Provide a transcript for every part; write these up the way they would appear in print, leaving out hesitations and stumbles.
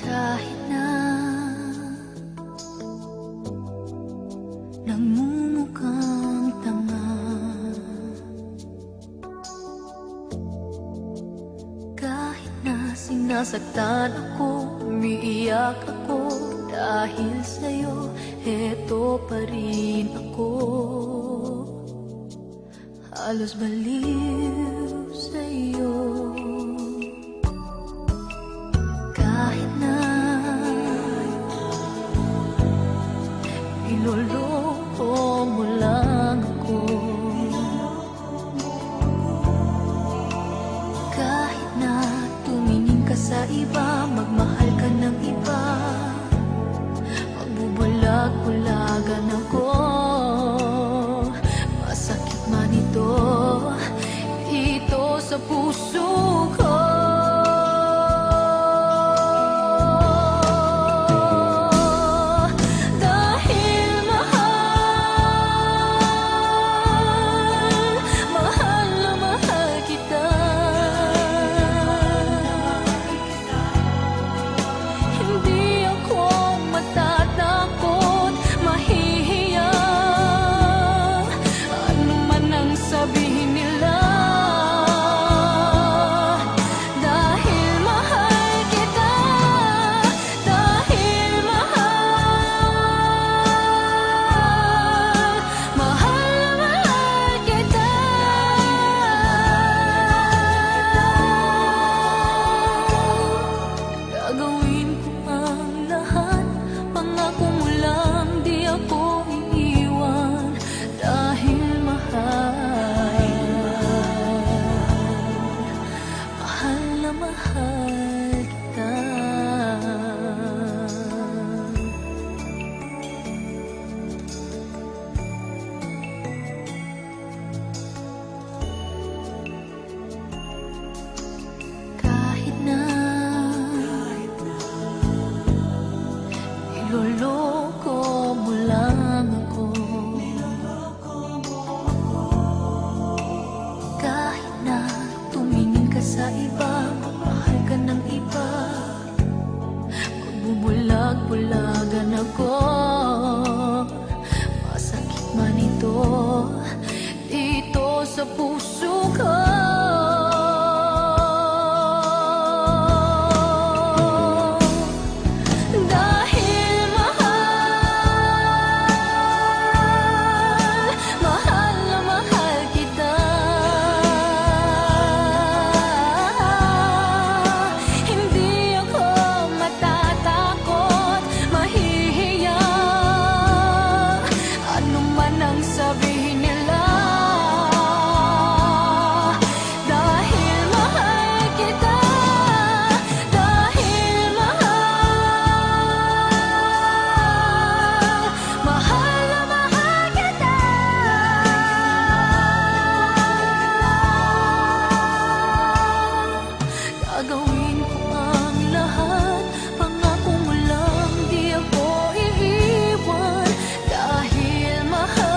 Kahit na nagmumukhang tanga, kahit na sinasaktan ako, umiiyak ako dahil sa'yo, eto pa rin ako. Halos baliw sa'yo. Kahit na niloloko mo lang ako, kahit na tumingin ka sa iba, magmahal ka ng iba, magbubulag-bulagan ako, masakit man ito sa puso ko. Niloloko mo lang ako, kahit na tumingin ka sa iba, magmahal ka ng iba, magbubulag-bulagan ako, masakit man ito dito sa puso ko. Gagawin ko ang lahat, pangako mo lang di ako iiwan, dahil mahal,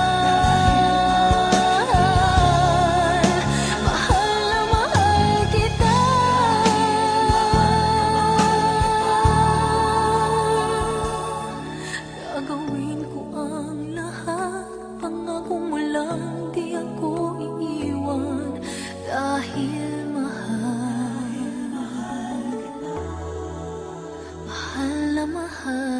mahal na mahal kita. Gagawin ko ang lahat, pangako mo lang di ako iiwan, dahil mahal na mahal.